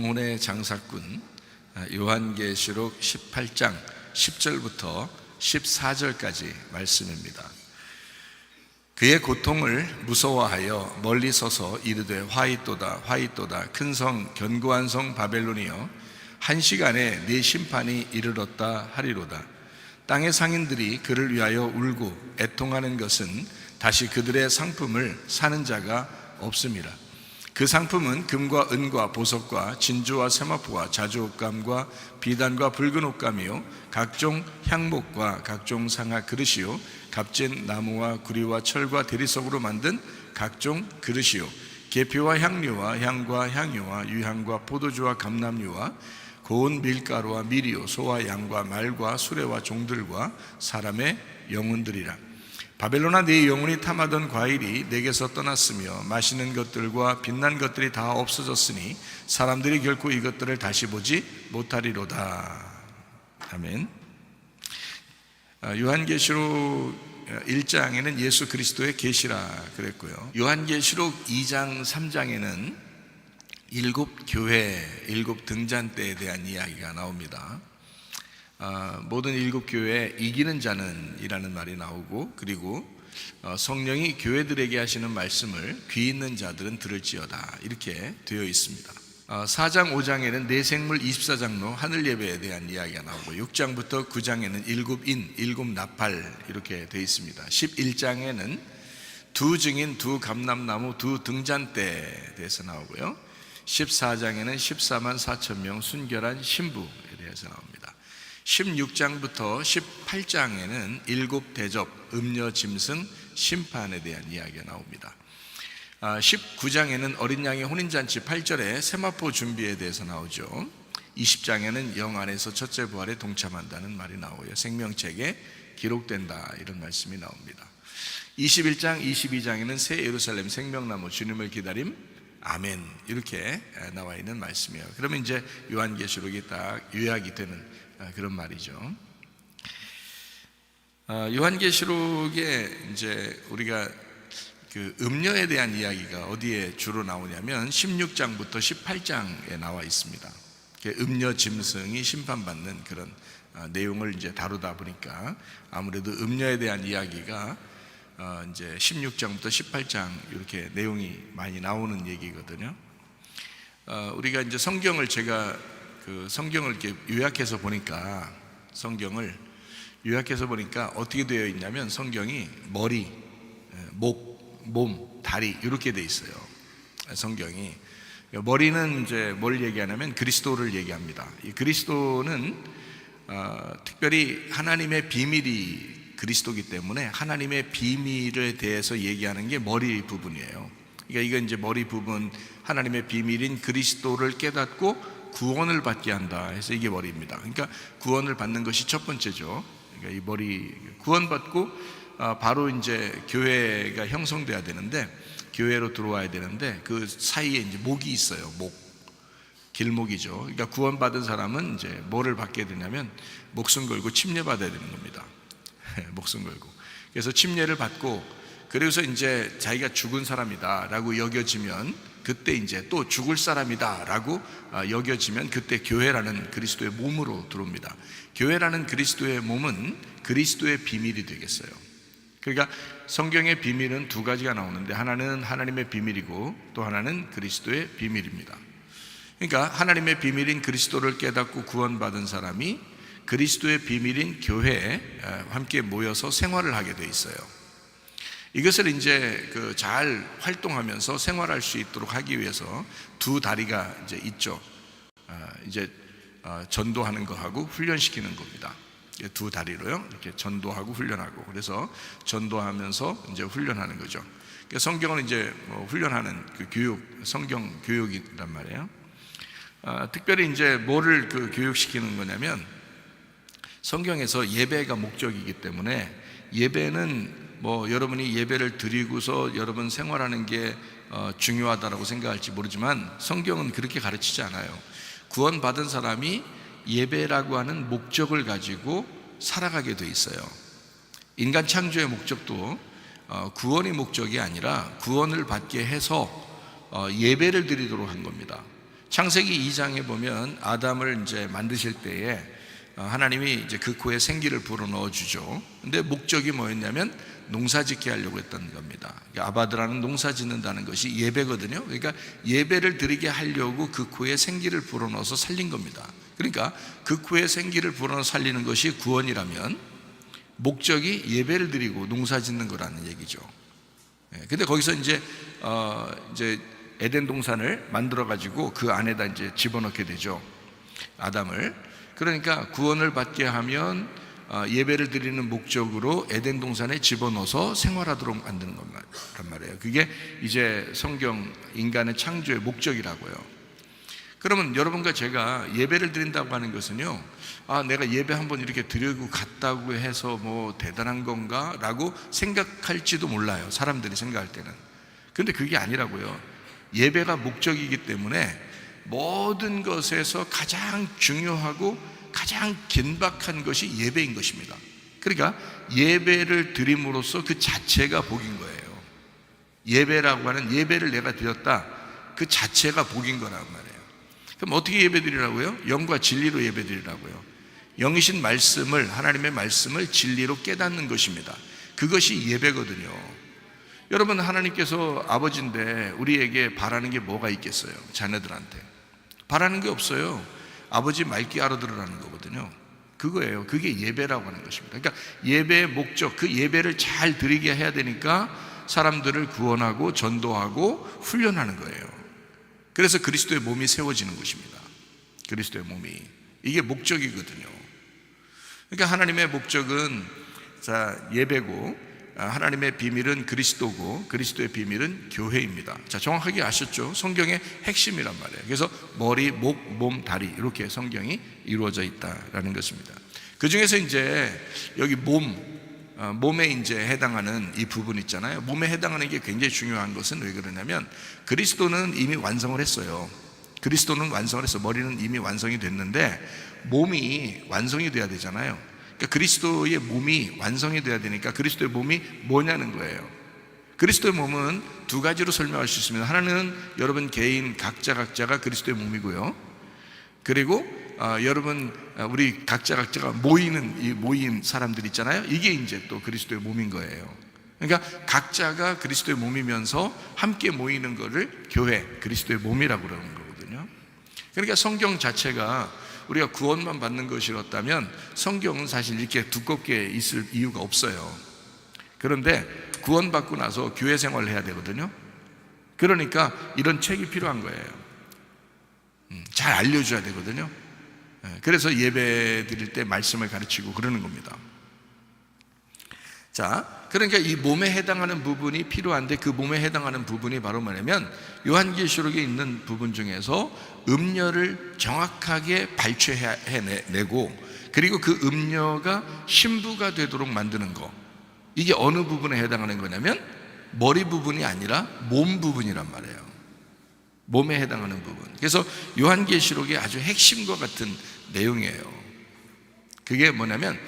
고문의 장사꾼 요한계시록 18장 10절부터 14절까지 말씀입니다. 그의 고통을 무서워하여 멀리 서서 이르되 화이또다 화이또다 큰 성 견고한 성 바벨론이여 한 시간에 네 심판이 이르렀다 하리로다. 땅의 상인들이 그를 위하여 울고 애통하는 것은 다시 그들의 상품을 사는 자가 없음이라. 그 상품은 금과 은과 보석과 진주와 세마포와 자주옷감과 비단과 붉은 옷감이요 각종 향목과 각종 상아 그릇이요 값진 나무와 구리와 철과 대리석으로 만든 각종 그릇이요 계피와 향료와 향과 향유와 유향과 포도주와 감람유와 고운 밀가루와 밀이요 소와 양과 말과 수레와 종들과 사람의 영혼들이라. 바벨론아, 네 영혼이 탐하던 과일이 내게서 떠났으며 마시는 것들과 빛난 것들이 다 없어졌으니 사람들이 결코 이것들을 다시 보지 못하리로다. 아멘. 요한계시록 1장에는 예수 그리스도의 계시라 그랬고요. 요한계시록 2장 3장에는 일곱 교회, 일곱 등잔대에 대한 이야기가 나옵니다. 모든 일곱 교회에 이기는 자는 이라는 말이 나오고, 그리고 성령이 교회들에게 하시는 말씀을 귀 있는 자들은 들을지어다 이렇게 되어 있습니다. 4장 5장에는 내생물 24장로 하늘 예배에 대한 이야기가 나오고 6장부터 9장에는 일곱 인, 일곱 나팔 이렇게 되어 있습니다. 11장에는 두 증인, 두 감람나무, 두 등잔대에 대해서 나오고요. 14장에는 14만 4천 명 순결한 신부에 대해서 나옵니다. 16장부터 18장에는 일곱 대접, 음녀 짐승, 심판에 대한 이야기가 나옵니다. 19장에는 어린 양의 혼인잔치 8절에 세마포 준비에 대해서 나오죠. 20장에는 영 안에서 첫째 부활에 동참한다는 말이 나오고요. 생명책에 기록된다 이런 말씀이 나옵니다. 21장, 22장에는 새 예루살렘 생명나무 주님을 기다림 아멘 이렇게 나와 있는 말씀이에요. 그러면 이제 요한계시록이 딱 요약이 되는 그런 말이죠. 요한계시록에 이제 우리가 그 음녀에 대한 이야기가 어디에 주로 나오냐면 16장부터 18장에 나와 있습니다. 음녀 짐승이 심판받는 그런 내용을 이제 다루다 보니까 아무래도 음녀에 대한 이야기가 이제 16장부터 18장 이렇게 내용이 많이 나오는 얘기거든요. 우리가 이제 성경을 제가 그 성경을 이렇게 요약해서 보니까 어떻게 되어 있냐면 성경이 머리, 목, 몸, 다리 이렇게 돼 있어요. 성경이 머리는 이제 뭘 얘기하냐면 그리스도를 얘기합니다. 이 그리스도는 특별히 하나님의 비밀이 그리스도기 때문에 하나님의 비밀에 대해서 얘기하는 게 머리 부분이에요. 그러니까 이건 이제 머리 부분, 하나님의 비밀인 그리스도를 깨닫고 구원을 받게 한다 해서 이게 머리입니다. 그러니까 구원을 받는 것이 첫 번째죠. 그러니까 이 머리 구원받고 바로 이제 교회가 형성돼야 되는데, 교회로 들어와야 되는데 그 사이에 이제 목이 있어요. 목, 길목이죠. 그러니까 구원받은 사람은 이제 뭐를 받게 되냐면 목숨 걸고 침례 받아야 되는 겁니다. 목숨 걸고. 그래서 침례를 받고, 그래서 이제 자기가 죽은 사람이다라고 여겨지면 그때 이제 또 죽을 사람이다라고 여겨지면 그때 교회라는 그리스도의 몸으로 들어옵니다. 교회라는 그리스도의 몸은 그리스도의 비밀이 되겠어요. 그러니까 성경의 비밀은 두 가지가 나오는데 하나는 하나님의 비밀이고 또 하나는 그리스도의 비밀입니다. 그러니까 하나님의 비밀인 그리스도를 깨닫고 구원받은 사람이 그리스도의 비밀인 교회에 함께 모여서 생활을 하게 돼 있어요. 이것을 이제 잘 활동하면서 생활할 수 있도록 하기 위해서 두 다리가 이제 있죠. 이제 전도하는 거하고 훈련시키는 겁니다. 두 다리로요. 이렇게 전도하고 훈련하고. 그래서 전도하면서 이제 훈련하는 거죠. 그러니까 성경은 이제 훈련하는 그 교육, 성경 교육이란 말이에요. 특별히 이제 뭐를 교육시키는 거냐면 성경에서 예배가 목적이기 때문에 예배는 여러분이 예배를 드리고서 여러분 생활하는 게 중요하다라고 생각할지 모르지만 성경은 그렇게 가르치지 않아요. 구원받은 사람이 예배라고 하는 목적을 가지고 살아가게 돼 있어요. 인간 창조의 목적도 구원이 목적이 아니라 구원을 받게 해서 예배를 드리도록 한 겁니다. 창세기 2장에 보면 아담을 이제 만드실 때에 하나님이 이제 그 코에 생기를 불어넣어 주죠. 근데 목적이 뭐였냐면 농사짓게 하려고 했던 겁니다. 아바드라는 농사 짓는다는 것이 예배거든요. 그러니까 예배를 드리게 하려고 그 코에 생기를 불어넣어서 살린 겁니다. 그러니까 그 코에 생기를 불어넣어 살리는 것이 구원이라면 목적이 예배를 드리고 농사 짓는 거라는 얘기죠. 근데 거기서 이제 에덴 동산을 만들어 가지고 그 안에다 이제 집어넣게 되죠. 아담을. 그러니까 구원을 받게 하면 예배를 드리는 목적으로 에덴 동산에 집어넣어서 생활하도록 만드는 것만 말이에요. 그게 이제 성경 인간의 창조의 목적이라고요. 그러면 여러분과 제가 예배를 드린다고 하는 것은요, 내가 예배 한번 이렇게 드리고 갔다고 해서 뭐 대단한 건가? 라고 생각할지도 몰라요. 사람들이 생각할 때는. 근데 그게 아니라고요. 예배가 목적이기 때문에 모든 것에서 가장 중요하고 가장 긴박한 것이 예배인 것입니다. 그러니까 예배를 드림으로써 그 자체가 복인 거예요. 예배라고 하는, 예배를 내가 드렸다, 그 자체가 복인 거란 말이에요. 그럼 어떻게 예배 드리라고요? 영과 진리로 예배 드리라고요. 영이신 말씀을, 하나님의 말씀을 진리로 깨닫는 것입니다. 그것이 예배거든요. 여러분, 하나님께서 아버지인데 우리에게 바라는 게 뭐가 있겠어요? 자녀들한테 바라는 게 없어요. 아버지 말귀 알아들으라는 거거든요. 그거예요. 그게 예배라고 하는 것입니다. 그러니까 예배의 목적, 그 예배를 잘 드리게 해야 되니까 사람들을 구원하고 전도하고 훈련하는 거예요. 그래서 그리스도의 몸이 세워지는 것입니다. 그리스도의 몸이, 이게 목적이거든요. 그러니까 하나님의 목적은 예배고, 하나님의 비밀은 그리스도고, 그리스도의 비밀은 교회입니다. 정확하게 아셨죠? 성경의 핵심이란 말이에요. 그래서 머리, 목, 몸, 다리, 이렇게 성경이 이루어져 있다라는 것입니다. 그 중에서 이제 여기 몸에 이제 해당하는 이 부분 있잖아요. 몸에 해당하는 게 굉장히 중요한 것은 왜 그러냐면, 그리스도는 이미 완성을 했어요. 그리스도는 완성을 했어. 머리는 이미 완성이 됐는데 몸이 완성이 돼야 되잖아요. 그러니까 그리스도의 몸이 완성이 돼야 되니까 그리스도의 몸이 뭐냐는 거예요. 그리스도의 몸은 두 가지로 설명할 수 있습니다. 하나는 여러분 개인 각자가 그리스도의 몸이고요. 그리고 여러분, 우리 각자가 모이는 이 모임 사람들 있잖아요. 이게 이제 또 그리스도의 몸인 거예요. 그러니까 각자가 그리스도의 몸이면서 함께 모이는 거를 교회, 그리스도의 몸이라고 그러는 거거든요. 그러니까 성경 자체가 우리가 구원만 받는 것이었다면 성경은 사실 이렇게 두껍게 있을 이유가 없어요. 그런데 구원받고 나서 교회 생활을 해야 되거든요. 그러니까 이런 책이 필요한 거예요. 잘 알려줘야 되거든요. 그래서 예배 드릴 때 말씀을 가르치고 그러는 겁니다. 그러니까 이 몸에 해당하는 부분이 필요한데, 그 몸에 해당하는 부분이 바로 뭐냐면 요한계시록에 있는 부분 중에서 음료를 정확하게 발췌해내고, 그리고 그 음료가 신부가 되도록 만드는 거, 이게 어느 부분에 해당하는 거냐면 머리 부분이 아니라 몸 부분이란 말이에요. 몸에 해당하는 부분. 그래서 요한계시록의 아주 핵심과 같은 내용이에요. 그게 뭐냐면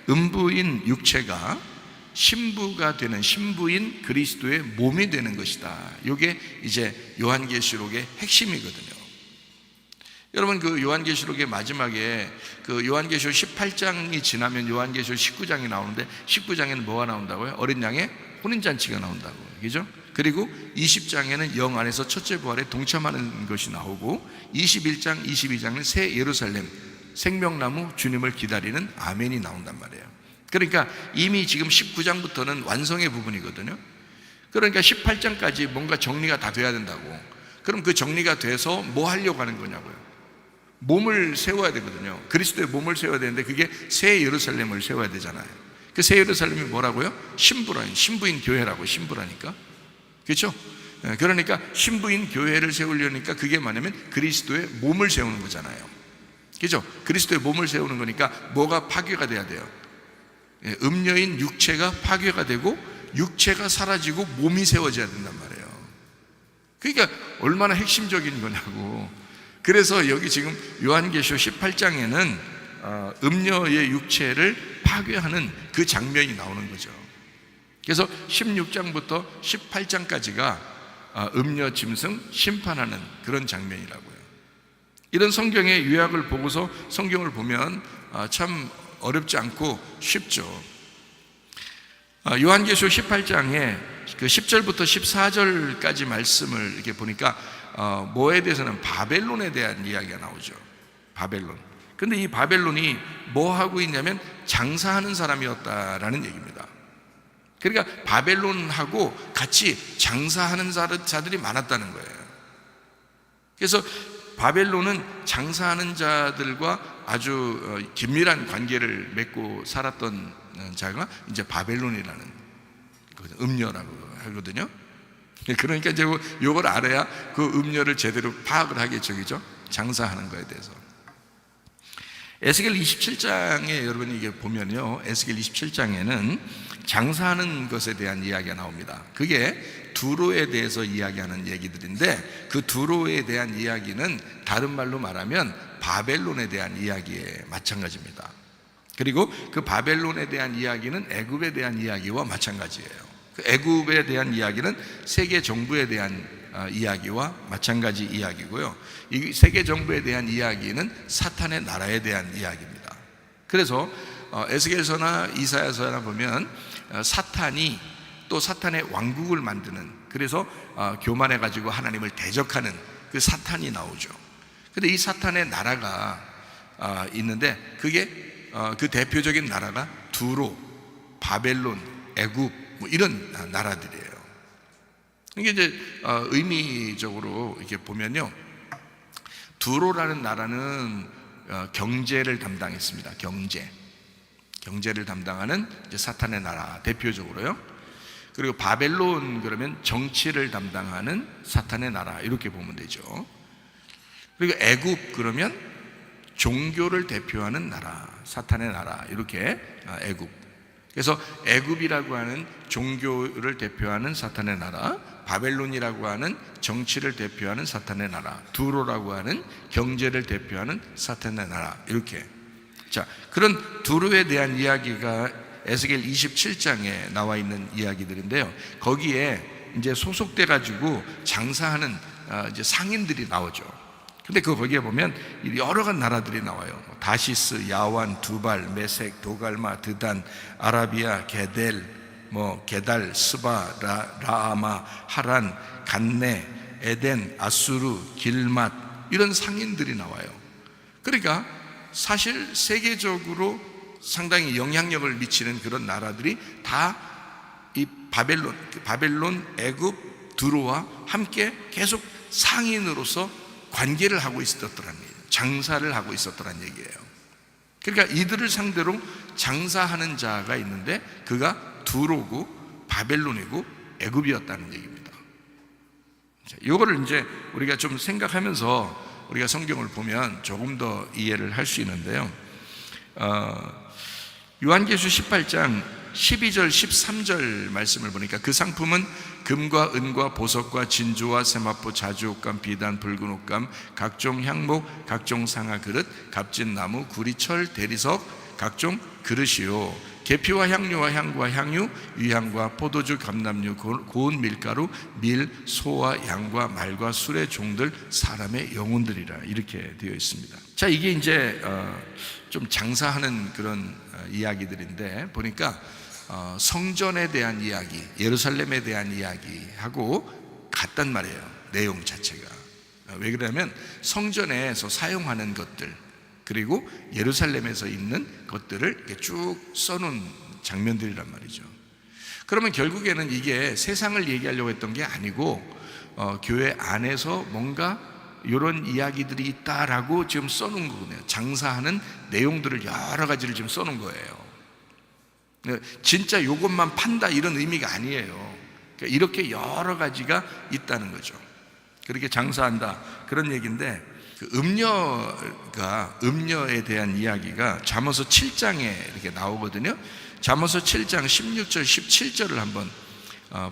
음부인 육체가 신부가 되는, 신부인 그리스도의 몸이 되는 것이다. 이게 이제 요한계시록의 핵심이거든요. 여러분, 그 요한계시록의 마지막에 그 요한계시록 18장이 지나면 요한계시록 19장이 나오는데, 19장에는 뭐가 나온다고요? 어린 양의 혼인잔치가 나온다고, 그죠? 그리고 20장에는 영 안에서 첫째 부활에 동참하는 것이 나오고, 21장, 22장은 새 예루살렘, 생명나무 주님을 기다리는 아멘이 나온단 말이에요. 그러니까 이미 지금 19장부터는 완성의 부분이거든요. 그러니까 18장까지 뭔가 정리가 다 돼야 된다고. 그럼 그 정리가 돼서 뭐 하려고 하는 거냐고요? 몸을 세워야 되거든요. 그리스도의 몸을 세워야 되는데 그게 새 예루살렘을 세워야 되잖아요. 그 새 예루살렘이 뭐라고요? 신부인 교회라고. 신부라니까, 그렇죠? 그러니까 신부인 교회를 세우려니까 그게 뭐냐면 그리스도의 몸을 세우는 거잖아요, 그렇죠? 그리스도의 몸을 세우는 거니까 뭐가 파괴가 돼야 돼요? 음녀인 육체가 파괴가 되고 육체가 사라지고 몸이 세워져야 된단 말이에요. 그러니까 얼마나 핵심적인 거냐고. 그래서 여기 지금 요한계시록 18장에는 음녀의 육체를 파괴하는 그 장면이 나오는 거죠. 그래서 16장부터 18장까지가 음녀 짐승 심판하는 그런 장면이라고요. 이런 성경의 요약을 보고서 성경을 보면 참 어렵지 않고 쉽죠. 요한계시록 18장에 그 10절부터 14절까지 말씀을 이렇게 보니까 뭐에 대해서는 바벨론에 대한 이야기가 나오죠. 바벨론. 근데 이 바벨론이 뭐 하고 있냐면 장사하는 사람이었다라는 얘기입니다. 그러니까 바벨론하고 같이 장사하는 자들이 많았다는 거예요. 그래서 바벨론은 장사하는 자들과 아주 긴밀한 관계를 맺고 살았던 자가 이제 바벨론이라는 음녀라고 하거든요. 그러니까 이제 이걸 알아야 그 음녀를 제대로 파악을 하겠죠, 그죠? 장사하는 거에 대해서. 에스겔 27장에 여러분이 이게 보면요, 에스겔 27장에는 장사하는 것에 대한 이야기가 나옵니다. 그게 두로에 대해서 이야기하는 얘기들인데, 그 두로에 대한 이야기는 다른 말로 말하면 바벨론에 대한 이야기에 마찬가지입니다. 그리고 그 바벨론에 대한 이야기는 애굽에 대한 이야기와 마찬가지예요. 그 애굽에 대한 이야기는 세계 정부에 대한 이야기와 마찬가지 이야기고요. 이 세계 정부에 대한 이야기는 사탄의 나라에 대한 이야기입니다. 그래서 에스겔서나 이사야서나 보면 사탄이 또 사탄의 왕국을 만드는, 그래서 교만해 가지고 하나님을 대적하는 그 사탄이 나오죠. 근데 이 사탄의 나라가 있는데, 그게 그 대표적인 나라가 두로, 바벨론, 애굽 뭐 이런 나라들이에요. 이게 이제 의미적으로 이렇게 보면요, 두로라는 나라는 경제를 담당했습니다. 경제를 담당하는 이제 사탄의 나라 대표적으로요. 그리고 바벨론 그러면 정치를 담당하는 사탄의 나라, 이렇게 보면 되죠. 그리고 애굽 그러면 종교를 대표하는 나라, 사탄의 나라, 이렇게 애굽. 그래서 애굽이라고 하는 종교를 대표하는 사탄의 나라, 바벨론이라고 하는 정치를 대표하는 사탄의 나라, 두로라고 하는 경제를 대표하는 사탄의 나라, 이렇게. 자, 그런 두로에 대한 이야기가 에스겔 27장에 나와 있는 이야기들인데요. 거기에 이제 소속돼 가지고 장사하는 이제 상인들이 나오죠. 근데 거기에 보면 여러 가지 나라들이 나와요. 다시스, 야완, 두발, 메색, 도갈마, 드단, 아라비아, 게델, 게달, 스바, 라아마, 하란, 간네, 에덴, 아수르, 길맛, 이런 상인들이 나와요. 그러니까 사실 세계적으로 상당히 영향력을 미치는 그런 나라들이 다 이 바벨론, 애굽, 두로와 함께 계속 상인으로서 관계를 하고 있었더라는 얘기예요. 장사를 하고 있었더라는 얘기예요. 그러니까 이들을 상대로 장사하는 자가 있는데, 그가 두로고 바벨론이고 애굽이었다는 얘기입니다. 이거를 이제 우리가 좀 생각하면서 우리가 성경을 보면 조금 더 이해를 할 수 있는데요. 요한계시록 18장 12절 13절 말씀을 보니까, 그 상품은 금과 은과 보석과 진주와 세마포, 자주 옷감, 비단, 붉은 옷감, 각종 향목, 각종 상아 그릇, 값진 나무, 구리철, 대리석, 각종 그릇이요, 계피와 향료와 향과 향유, 유향과 포도주, 감람류, 고운 밀가루, 밀, 소와 양과 말과 술의 종들, 사람의 영혼들이라, 이렇게 되어 있습니다. 자, 이게 이제 좀 장사하는 그런 이야기들인데, 보니까 성전에 대한 이야기, 예루살렘에 대한 이야기하고 같단 말이에요. 내용 자체가. 왜 그러냐면 성전에서 사용하는 것들, 그리고 예루살렘에서 있는 것들을 이렇게 쭉 써놓은 장면들이란 말이죠. 그러면 결국에는 이게 세상을 얘기하려고 했던 게 아니고 교회 안에서 뭔가 이런 이야기들이 있다라고 지금 써놓은 거거든요. 장사하는 내용들을 여러 가지를 지금 써놓은 거예요. 진짜 이것만 판다 이런 의미가 아니에요. 그러니까 이렇게 여러 가지가 있다는 거죠. 그렇게 장사한다 그런 얘기인데, 그 음녀에 대한 이야기가 잠언서 7장에 이렇게 나오거든요. 잠언서 7장 16절 17절을 한번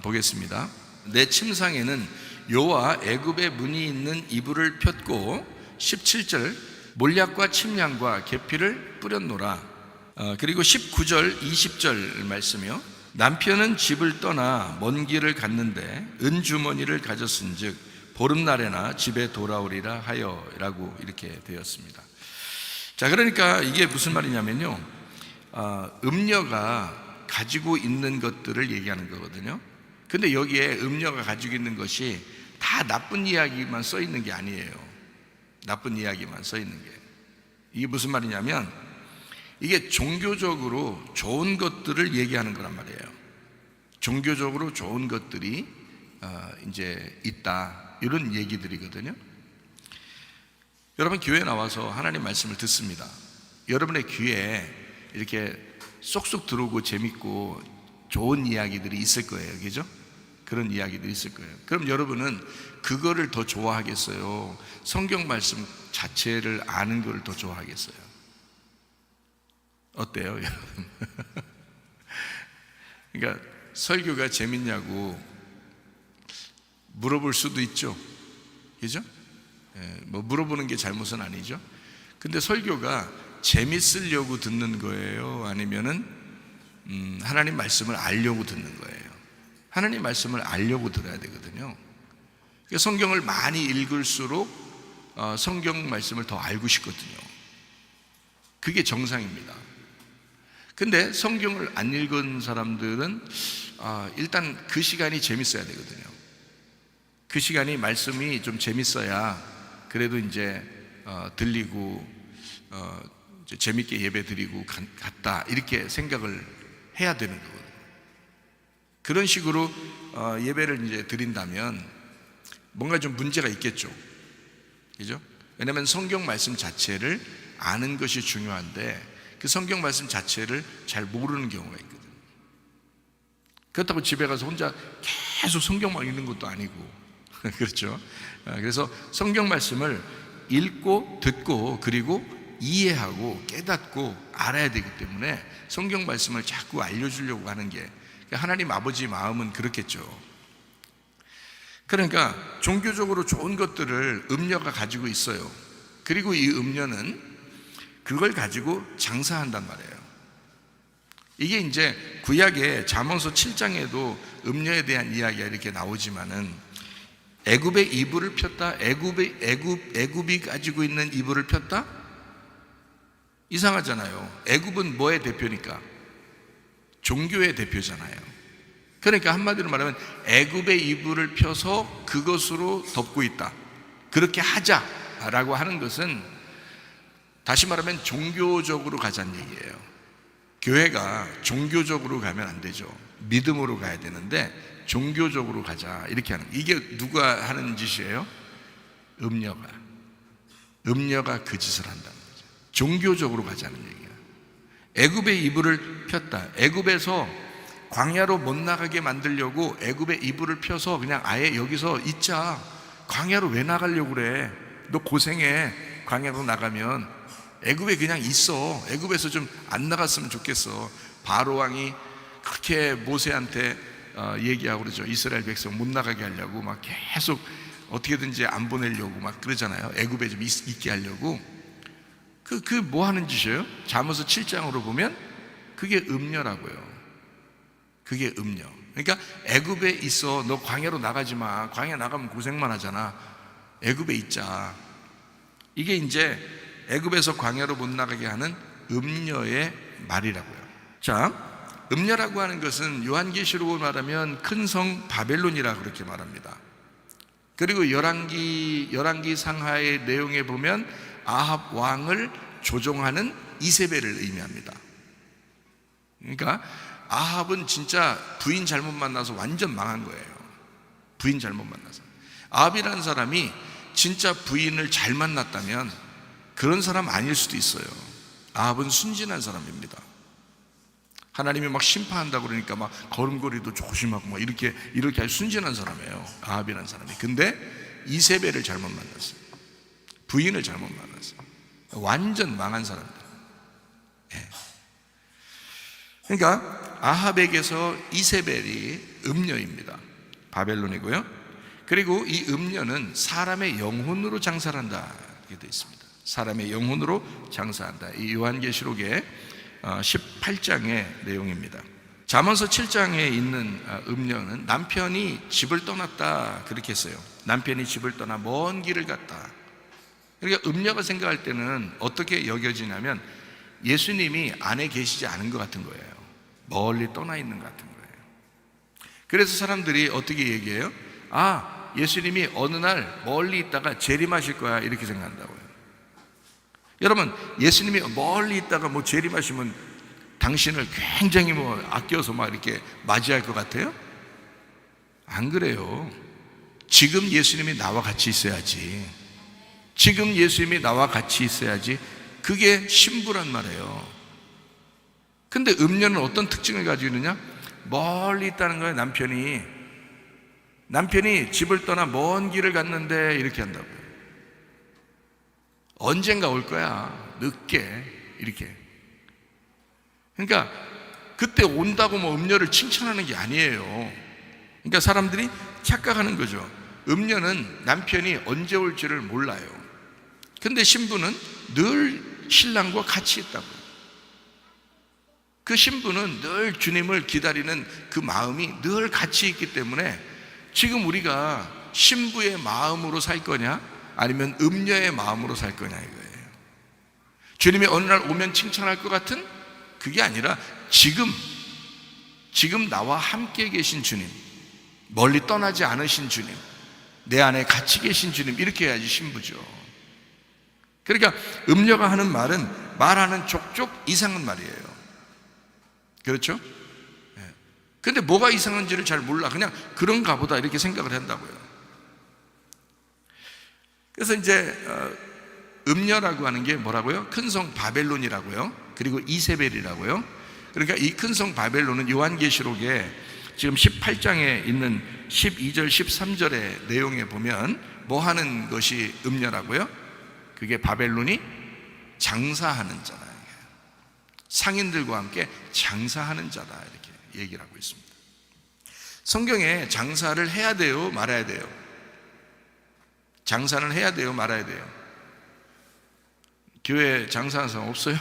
보겠습니다. 내 침상에는 요와 애굽의 문이 있는 이불을 폈고, 17절 몰약과 침량과 계피를 뿌렸노라. 그리고 19절 20절 말씀이요. 남편은 집을 떠나 먼 길을 갔는데 은주머니를 가졌은즉 보름날에나 집에 돌아오리라 하여라고 이렇게 되었습니다. 자, 그러니까 이게 무슨 말이냐면요, 음녀가 가지고 있는 것들을 얘기하는 거거든요. 근데 여기에 음녀가 가지고 있는 것이 다 나쁜 이야기만 써 있는 게 아니에요. 나쁜 이야기만 써 있는 게. 이게 무슨 말이냐면 이게 종교적으로 좋은 것들을 얘기하는 거란 말이에요. 종교적으로 좋은 것들이 이제 있다, 이런 얘기들이거든요. 여러분 교회에 나와서 하나님 말씀을 듣습니다. 여러분의 귀에 이렇게 쏙쏙 들어오고 재밌고 좋은 이야기들이 있을 거예요. 그죠? 그런 이야기들이 있을 거예요. 그럼 여러분은 그거를 더 좋아하겠어요? 성경 말씀 자체를 아는 걸 더 좋아하겠어요? 어때요, 여러분? 그러니까 설교가 재밌냐고 물어볼 수도 있죠. 그죠? 뭐 물어보는 게 잘못은 아니죠. 근데 설교가 재밌으려고 듣는 거예요? 아니면은 하나님 말씀을 알려고 듣는 거예요? 하나님 말씀을 알려고 들어야 되거든요. 그러니까 성경을 많이 읽을수록 성경 말씀을 더 알고 싶거든요. 그게 정상입니다. 근데 성경을 안 읽은 사람들은 일단 그 시간이 재밌어야 되거든요. 그 시간이 말씀이 좀 재밌어야 그래도 이제 들리고 이제 재밌게 예배 드리고 갔다, 이렇게 생각을 해야 되는 거거든요. 그런 식으로 예배를 이제 드린다면 뭔가 좀 문제가 있겠죠. 그죠? 왜냐하면 성경 말씀 자체를 아는 것이 중요한데 그 성경 말씀 자체를 잘 모르는 경우가 있거든요. 그렇다고 집에 가서 혼자 계속 성경만 읽는 것도 아니고 그렇죠? 그래서 성경 말씀을 읽고 듣고 그리고 이해하고 깨닫고 알아야 되기 때문에 성경 말씀을 자꾸 알려주려고 하는 게 하나님 아버지 마음은 그렇겠죠. 그러니까 종교적으로 좋은 것들을 음녀가 가지고 있어요. 그리고 이 음녀는 그걸 가지고 장사한단 말이에요. 이게 이제 구약의 잠언서 7장에도 음녀에 대한 이야기가 이렇게 나오지만은 애굽의 이불을 폈다, 애굽이 가지고 있는 이불을 폈다? 이상하잖아요. 애굽은 뭐의 대표니까? 종교의 대표잖아요. 그러니까 한마디로 말하면 애굽의 이불을 펴서 그것으로 덮고 있다, 그렇게 하자라고 하는 것은 다시 말하면 종교적으로 가자는 얘기예요. 교회가 종교적으로 가면 안 되죠. 믿음으로 가야 되는데 종교적으로 가자, 이렇게 하는, 이게 누가 하는 짓이에요? 음녀가 그 짓을 한다는 거죠. 종교적으로 가자는 얘기야. 애굽의 이불을 폈다. 애굽에서 광야로 못 나가게 만들려고 애굽의 이불을 펴서 그냥 아예 여기서 있자. 광야로 왜 나가려고 그래? 너 고생해. 광야로 나가면 애굽에 그냥 있어. 애굽에서 좀 안 나갔으면 좋겠어. 바로 왕이 그렇게 모세한테 얘기하고 그러죠. 이스라엘 백성 못 나가게 하려고 막 계속 어떻게든지 안 보내려고 막 그러잖아요. 애굽에 좀 있게 하려고. 그 뭐 하는 짓이에요? 잠언서 7장으로 보면 그게 음녀라고요. 그게 음녀. 그러니까 애굽에 있어. 너 광야로 나가지 마. 광야 나가면 고생만 하잖아. 애굽에 있자. 이게 이제 애굽에서 광야로 못 나가게 하는 음녀의 말이라고요. 자, 음녀라고 하는 것은 요한계시록으로 말하면 큰 성 바벨론이라 그렇게 말합니다. 그리고 열왕기 상하의 내용에 보면 아합 왕을 조종하는 이세벨을 의미합니다. 그러니까 아합은 진짜 부인 잘못 만나서 완전 망한 거예요. 부인 잘못 만나서. 아합이라는 사람이 진짜 부인을 잘 만났다면 그런 사람 아닐 수도 있어요. 아합은 순진한 사람입니다. 하나님이 막 심판한다고 그러니까 막 걸음걸이도 조심하고 막 이렇게 아주 순진한 사람이에요. 아합이라는 사람이. 근데 이세벨을 잘못 만났어요. 부인을 잘못 만났어요. 완전 망한 사람들. 예. 그러니까 아합에게서 이세벨이 음녀입니다. 바벨론이고요. 그리고 이 음녀는 사람의 영혼으로 장사를 한다, 이렇게 되어 있습니다. 사람의 영혼으로 장사한다. 이 요한계시록의 18장의 내용입니다. 잠언서 7장에 있는 음녀는 남편이 집을 떠났다 그렇게 했어요. 남편이 집을 떠나 먼 길을 갔다. 그러니까 음녀가 생각할 때는 어떻게 여겨지냐면 예수님이 안에 계시지 않은 것 같은 거예요. 멀리 떠나 있는 것 같은 거예요. 그래서 사람들이 어떻게 얘기해요? 예수님이 어느 날 멀리 있다가 재림하실 거야 이렇게 생각한다고요. 여러분, 예수님이 멀리 있다가 재림하시면 당신을 굉장히 아껴서 막 이렇게 맞이할 것 같아요? 안 그래요. 지금 예수님이 나와 같이 있어야지. 지금 예수님이 나와 같이 있어야지. 그게 신부란 말이에요. 근데 음녀는 어떤 특징을 가지고 있느냐? 멀리 있다는 거예요. 남편이 집을 떠나 먼 길을 갔는데 이렇게 한다고요. 언젠가 올 거야. 늦게 이렇게. 그러니까 그때 온다고 음녀를 칭찬하는 게 아니에요. 그러니까 사람들이 착각하는 거죠. 음녀는 남편이 언제 올지를 몰라요. 근데 신부는 늘 신랑과 같이 있다고요. 그 신부는 늘 주님을 기다리는 그 마음이 늘 같이 있기 때문에 지금 우리가 신부의 마음으로 살 거냐 아니면 음녀의 마음으로 살 거냐 이거예요. 주님이 어느 날 오면 칭찬할 것 같은 그게 아니라 지금 나와 함께 계신 주님, 멀리 떠나지 않으신 주님, 내 안에 같이 계신 주님, 이렇게 해야지 신부죠. 그러니까 음녀가 하는 말은 말하는 족족 이상한 말이에요. 그렇죠? 근데 뭐가 이상한지를 잘 몰라. 그냥 그런가 보다 이렇게 생각을 한다고요. 그래서 이제 음녀라고 하는 게 뭐라고요? 큰 성 바벨론이라고요. 그리고 이세벨이라고요. 그러니까 이 큰 성 바벨론은 요한계시록에 지금 18장에 있는 12절 13절의 내용에 보면 뭐 하는 것이 음녀라고요? 그게 바벨론이 장사하는 자다. 상인들과 함께 장사하는 자다 이렇게 얘기를 하고 있습니다. 성경에 장사를 해야 돼요, 말아야 돼요? 장사는 해야 돼요, 말아야 돼요? 교회에 장사하는 사람 없어요?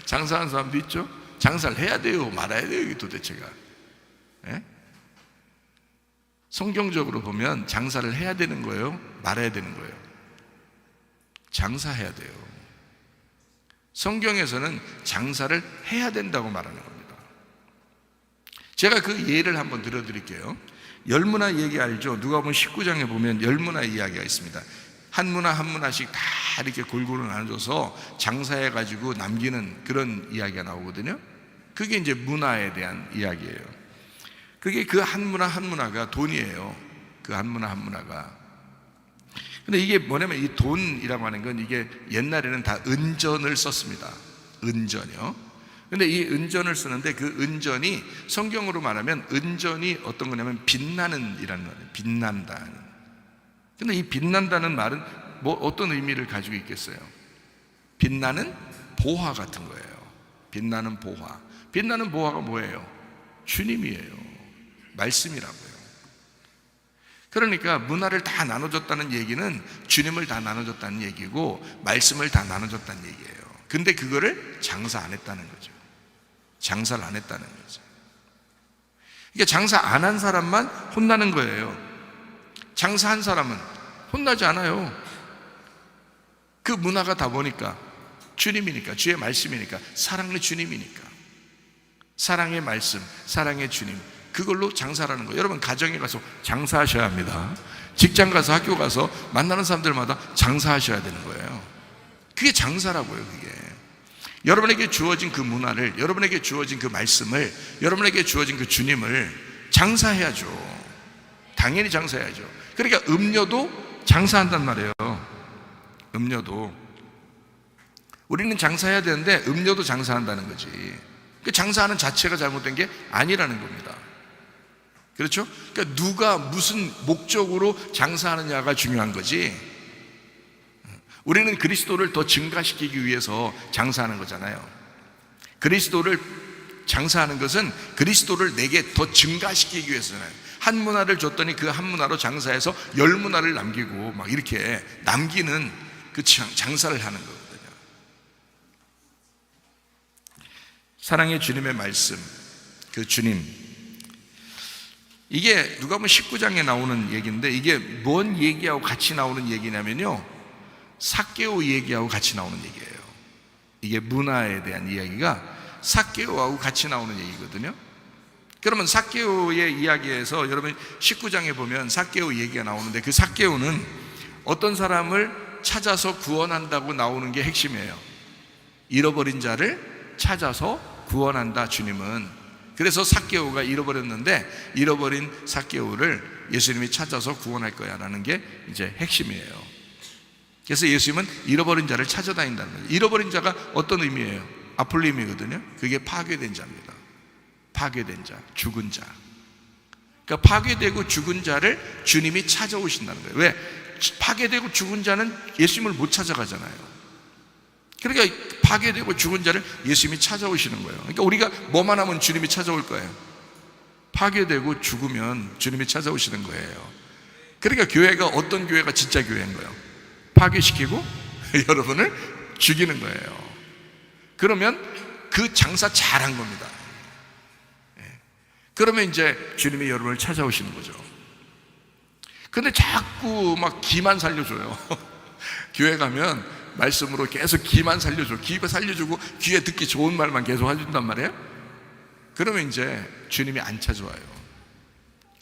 장사하는 사람도 있죠? 장사를 해야 돼요, 말아야 돼요, 이게 도대체가? 예? 성경적으로 보면 장사를 해야 되는 거예요, 말아야 되는 거예요? 장사해야 돼요. 성경에서는 장사를 해야 된다고 말하는 겁니다. 제가 그 예를 한번 들어드릴게요. 열문화 얘기 알죠? 누가복음 19장에 보면 열문화 이야기가 있습니다. 한 문화 한 문화씩 다 이렇게 골고루 나눠줘서 장사해가지고 남기는 그런 이야기가 나오거든요. 그게 이제 문화에 대한 이야기예요. 그게 그 한 문화 한 문화가 돈이에요. 그 한 문화 한 문화가. 근데 이게 뭐냐면 이 돈이라고 하는 건 이게 옛날에는 다 은전을 썼습니다. 은전이요. 근데 이 은전을 쓰는데 그 은전이 성경으로 말하면 은전이 어떤 거냐면 빛나는 이라는 말이에요. 빛난다. 근데 이 빛난다는 말은 어떤 의미를 가지고 있겠어요? 빛나는 보화 같은 거예요. 빛나는 보화. 빛나는 보화가 뭐예요? 주님이에요. 말씀이라고요. 그러니까 문화를 다 나눠줬다는 얘기는 주님을 다 나눠줬다는 얘기고 말씀을 다 나눠줬다는 얘기예요. 근데 그거를 장사 안 했다는 거죠. 장사를 안 했다는 거죠. 그러니까 장사 안 한 사람만 혼나는 거예요. 장사한 사람은 혼나지 않아요. 그 문화가 다 보니까 주님이니까, 주의 말씀이니까, 사랑의 주님이니까, 사랑의 말씀, 사랑의 주님, 그걸로 장사라는 거예요. 여러분 가정에 가서 장사하셔야 합니다. 직장 가서 학교 가서 만나는 사람들마다 장사하셔야 되는 거예요. 그게 장사라고요. 그게 여러분에게 주어진 그 문화를, 여러분에게 주어진 그 말씀을, 여러분에게 주어진 그 주님을 장사해야죠. 당연히 장사해야죠. 그러니까 음료도 장사한단 말이에요. 음료도 우리는 장사해야 되는데 음료도 장사한다는 거지. 그 장사하는 자체가 잘못된 게 아니라는 겁니다. 그렇죠? 그러니까 누가 무슨 목적으로 장사하느냐가 중요한 거지. 우리는 그리스도를 더 증가시키기 위해서 장사하는 거잖아요. 그리스도를 장사하는 것은 그리스도를 내게 더 증가시키기 위해서잖아요. 한 문화를 줬더니 그 한 문화로 장사해서 10문화를 남기고 막 이렇게 남기는 그 장사를 하는 거거든요. 사랑의 주님의 말씀, 그 주님, 이게 누가복음 19장에 나오는 얘기인데, 이게 뭔 얘기하고 같이 나오는 얘기냐면요, 삭개오 얘기하고 같이 나오는 얘기예요. 이게 문화에 대한 이야기가 삭개오하고 같이 나오는 얘기거든요. 그러면 삭개오의 이야기에서 여러분 19장에 보면 삭개오 얘기가 나오는데, 그 삭개오는 어떤 사람을 찾아서 구원한다고 나오는 게 핵심이에요. 잃어버린 자를 찾아서 구원한다, 주님은. 그래서 삭개오가 잃어버렸는데, 잃어버린 삭개오를 예수님이 찾아서 구원할 거야 라는 게 이제 핵심이에요. 그래서 예수님은 잃어버린 자를 찾아다닌다는 거예요. 잃어버린 자가 어떤 의미예요? 아폴림이거든요. 그게 파괴된 자입니다. 파괴된 자, 죽은 자. 그러니까 파괴되고 죽은 자를 주님이 찾아오신다는 거예요. 왜? 파괴되고 죽은 자는 예수님을 못 찾아가잖아요. 그러니까 파괴되고 죽은 자를 예수님이 찾아오시는 거예요. 그러니까 우리가 뭐만 하면 주님이 찾아올 거예요. 파괴되고 죽으면 주님이 찾아오시는 거예요. 그러니까 교회가, 어떤 교회가 진짜 교회인 거예요? 파괴시키고 여러분을 죽이는 거예요. 그러면 그 장사 잘한 겁니다. 그러면 이제 주님이 여러분을 찾아오시는 거죠. 근데 자꾸 막 기만 살려줘요. 교회 가면 말씀으로 계속 기만 살려줘. 귀 살려주고 귀에 듣기 좋은 말만 계속 해준단 말이에요. 그러면 이제 주님이 안 찾아와요.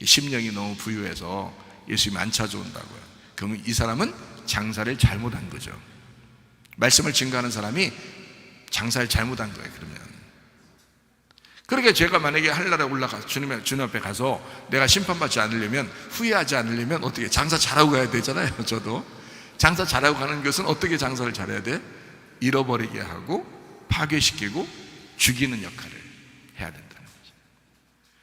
심령이 너무 부유해서 예수님이 안 찾아온다고요. 그러면 이 사람은 장사를 잘못한 거죠. 말씀을 증거하는 사람이 장사를 잘못한 거예요. 그러니까 제가 만약에 하늘나라에 올라가 주님 앞에 가서 내가 심판받지 않으려면, 후회하지 않으려면 어떻게, 장사 잘하고 가야 되잖아요. 저도 장사 잘하고 가는 것은 어떻게 장사를 잘해야 돼? 잃어버리게 하고 파괴시키고 죽이는 역할을 해야 된다는 거죠.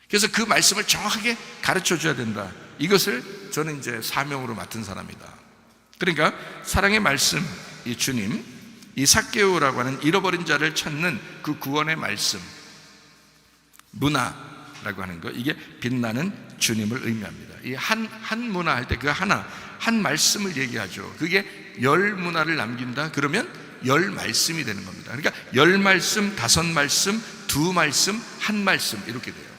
그래서 그 말씀을 정확하게 가르쳐 줘야 된다. 이것을 저는 이제 사명으로 맡은 사람이다. 그러니까 사랑의 말씀, 이 주님, 이 삭개오라고 하는 잃어버린 자를 찾는 그 구원의 말씀, 문화라고 하는 거, 이게 빛나는 주님을 의미합니다. 이 한 문화 할 때 그 하나, 한 말씀을 얘기하죠. 그게 10문화를 남긴다 그러면 10말씀이 되는 겁니다. 그러니까 10말씀, 5말씀, 2말씀, 1말씀 이렇게 돼요.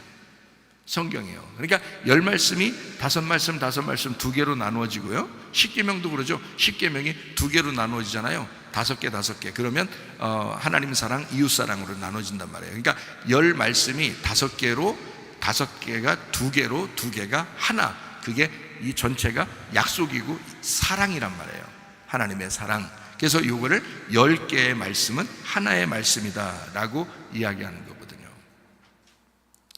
성경이에요. 그러니까 10말씀이 5말씀, 5말씀 2개로 나누어지고요. 십계명도 그러죠. 십계명이 2개로 나누어지잖아요. 5개, 5개. 그러면 하나님 사랑, 이웃 사랑으로 나눠진단 말이에요. 그러니까 10말씀이 5개로, 5개가 2개로, 2개가 하나. 그게 이 전체가 약속이고 사랑이란 말이에요. 하나님의 사랑. 그래서 이거를 10개의 말씀은 하나의 말씀이다 라고 이야기하는 거거든요.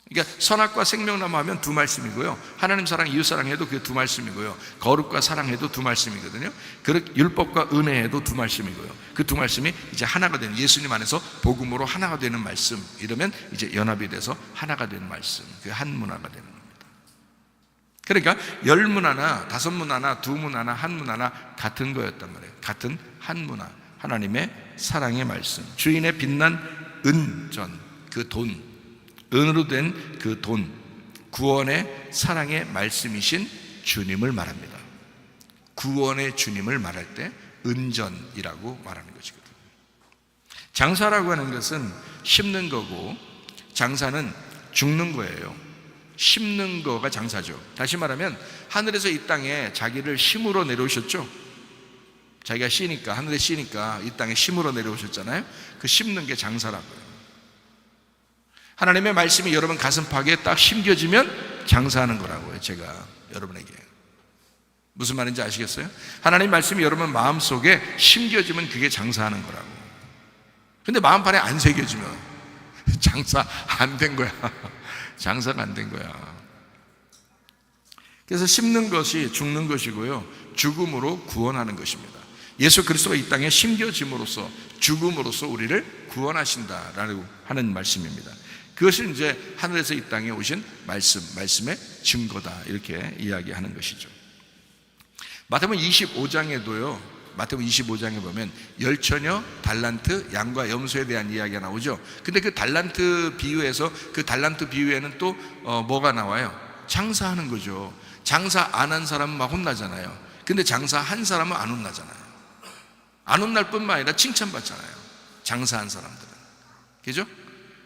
그러니까 선악과 생명나무 하면 2말씀이고요, 하나님 사랑, 이웃 사랑해도 그게 2말씀이고요, 거룩과 사랑해도 2말씀이거든요. 율법과 은혜해도 2말씀이고요. 그 2말씀이 이제 하나가 되는, 예수님 안에서 복음으로 하나가 되는 말씀, 이러면 이제 연합이 돼서 하나가 되는 말씀, 그게 한 문화가 되는 겁니다. 그러니까 10문화나 5문화나 2문화나 1문화나 같은 거였단 말이에요. 같은 한 문화, 하나님의 사랑의 말씀, 주인의 빛난 은전, 그 돈, 은으로 된 그 돈, 구원의 사랑의 말씀이신 주님을 말합니다. 구원의 주님을 말할 때 은전이라고 말하는 것이거든요. 장사라고 하는 것은 심는 거고, 장사는 죽는 거예요. 심는 거가 장사죠. 다시 말하면 하늘에서 이 땅에 자기를 심으러 내려오셨죠. 자기가 씨니까, 하늘에 씨니까 이 땅에 심으러 내려오셨잖아요. 그 심는 게 장사라고요. 하나님의 말씀이 여러분 가슴팍에 딱 심겨지면 장사하는 거라고요. 제가 여러분에게 무슨 말인지 아시겠어요? 하나님 말씀이 여러분 마음속에 심겨지면 그게 장사하는 거라고. 근데 마음판에 안 새겨지면 장사 안 된 거야. 장사가 안 된 거야. 그래서 심는 것이 죽는 것이고요, 죽음으로 구원하는 것입니다. 예수 그리스도가 이 땅에 심겨짐으로써, 죽음으로써 우리를 구원하신다라고 하는 말씀입니다. 그것이 이제 하늘에서 이 땅에 오신 말씀의 증거다, 이렇게 이야기하는 것이죠. 마태복음 25장에도요, 마태복음 25장에 보면 열처녀, 달란트, 양과 염소에 대한 이야기가 나오죠. 근데 그 달란트 비유에서, 그 달란트 비유에는 또 뭐가 나와요? 장사하는 거죠. 장사 안 한 사람은 막 혼나잖아요. 근데 장사한 사람은 안 혼나잖아요. 안 혼날 뿐만 아니라 칭찬받잖아요, 장사한 사람들은. 그죠?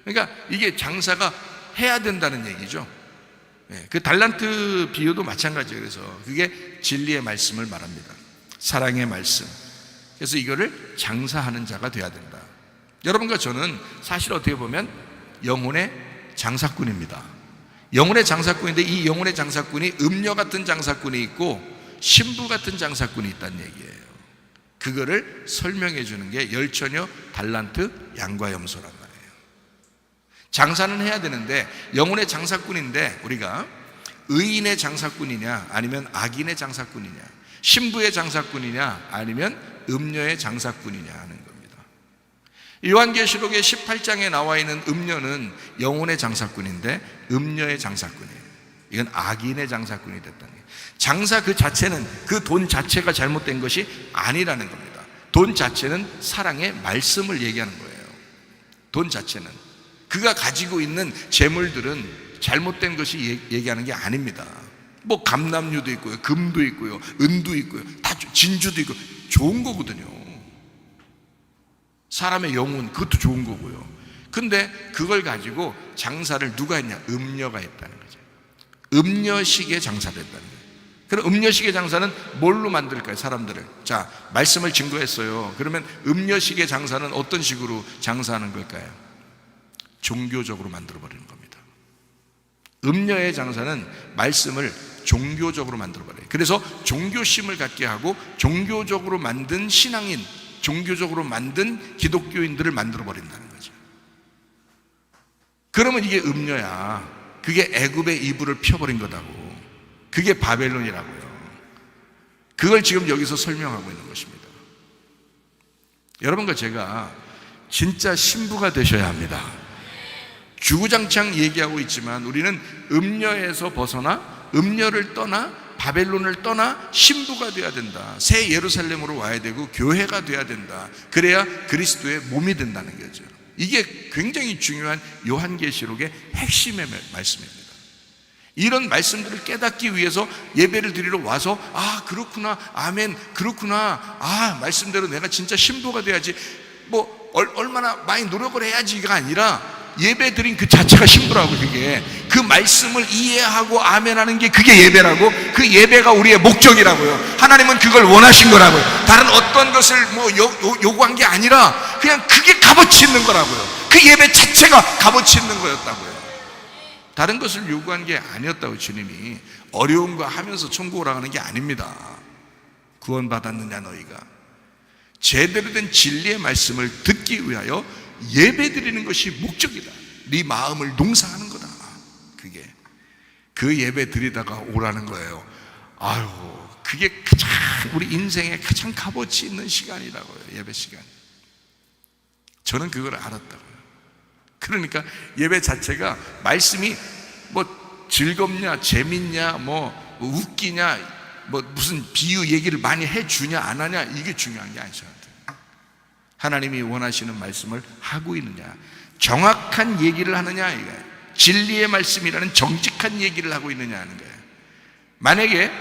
그러니까 이게 장사가 해야 된다는 얘기죠. 그 달란트 비유도 마찬가지예요. 그래서 그게 진리의 말씀을 말합니다. 사랑의 말씀. 그래서 이거를 장사하는 자가 돼야 된다. 여러분과 저는 사실 어떻게 보면 영혼의 장사꾼입니다. 영혼의 장사꾼인데 이 영혼의 장사꾼이 음녀 같은 장사꾼이 있고 신부 같은 장사꾼이 있다는 얘기예요. 그거를 설명해 주는 게 열처녀 달란트 양과 염소란 말이에요. 장사는 해야 되는데 영혼의 장사꾼인데 우리가 의인의 장사꾼이냐 아니면 악인의 장사꾼이냐, 신부의 장사꾼이냐 아니면 음녀의 장사꾼이냐 하는 겁니다. 요한계시록의 18장에 나와 있는 음녀는 영혼의 장사꾼인데 음녀의 장사꾼이에요. 이건 악인의 장사꾼이 됐다는 거예요. 장사 그 자체는, 그 돈 자체가 잘못된 것이 아니라는 겁니다. 돈 자체는 사랑의 말씀을 얘기하는 거예요. 돈 자체는 그가 가지고 있는 재물들은 잘못된 것이 얘기하는 게 아닙니다. 뭐 감남류도 있고요, 금도 있고요, 은도 있고요, 다 진주도 있고 좋은 거거든요. 사람의 영혼, 그것도 좋은 거고요. 근데 그걸 가지고 장사를 누가 했냐? 음녀가 했다는 거죠. 음녀식의 장사를 했다는 거예요. 그럼 음녀식의 장사는 뭘로 만들까요? 사람들을. 자, 말씀을 증거했어요. 그러면 음녀식의 장사는 어떤 식으로 장사하는 걸까요? 종교적으로 만들어버리는 겁니다. 음녀의 장사는 말씀을 종교적으로 만들어버려요. 그래서 종교심을 갖게 하고 종교적으로 만든 신앙인, 종교적으로 만든 기독교인들을 만들어버린다는 거죠. 그러면 이게 음녀야. 그게 애굽의 이불을 펴버린 거다고. 그게 바벨론이라고요. 그걸 지금 여기서 설명하고 있는 것입니다. 여러분과 제가 진짜 신부가 되셔야 합니다. 주구장창 얘기하고 있지만 우리는 음녀에서 벗어나 음녀를 떠나 바벨론을 떠나 신부가 되어야 된다. 새 예루살렘으로 와야 되고 교회가 되어야 된다. 그래야 그리스도의 몸이 된다는 거죠. 이게 굉장히 중요한 요한계시록의 핵심의 말씀입니다. 이런 말씀들을 깨닫기 위해서 예배를 드리러 와서 아 그렇구나, 아멘, 그렇구나, 아 말씀대로 내가 진짜 신부가 돼야지, 뭐 얼마나 많이 노력을 해야지가 아니라 예배 드린 그 자체가 신부라고. 그게 그 말씀을 이해하고 아멘하는 게 그게 예배라고. 그 예배가 우리의 목적이라고요. 하나님은 그걸 원하신 거라고요. 다른 어떤 것을 뭐 요구한 게 아니라 그냥 그게 값어치 있는 거라고요. 그 예배 자체가 값어치 있는 거였다고요. 다른 것을 요구한 게 아니었다고. 주님이 어려운 거 하면서 천국 오라는 게 아닙니다. 구원받았느냐 너희가. 제대로 된 진리의 말씀을 듣기 위하여 예배 드리는 것이 목적이다. 네 마음을 농사하는 거다. 그게 그 예배 드리다가 오라는 거예요. 아유, 그게 가장 우리 인생에 가장 값어치 있는 시간이라고요. 예배 시간. 저는 그걸 알았다고요. 그러니까 예배 자체가 말씀이 뭐 즐겁냐 재밌냐 뭐 웃기냐 뭐 무슨 비유 얘기를 많이 해주냐 안 하냐 이게 중요한 게 아니죠. 하나님이 원하시는 말씀을 하고 있느냐, 정확한 얘기를 하느냐, 이거예요. 진리의 말씀이라는 정직한 얘기를 하고 있느냐 하는 거예요. 만약에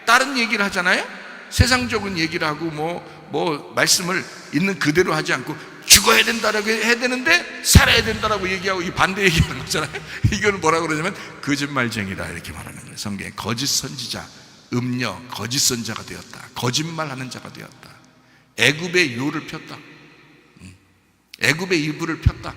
다른 얘기를 하잖아요. 세상적인 얘기를 하고 뭐 말씀을 있는 그대로 하지 않고 죽어야 된다라고 해야 되는데 살아야 된다라고 얘기하고 이 반대 얘기하는 거잖아요. 이거는 뭐라고 그러냐면 거짓말쟁이다 이렇게 말하는 거예요. 성경에 거짓 선지자, 음녀, 거짓 선자가 되었다. 거짓말하는 자가 되었다. 애굽의 요를 폈다. 애굽의 이불을 폈다.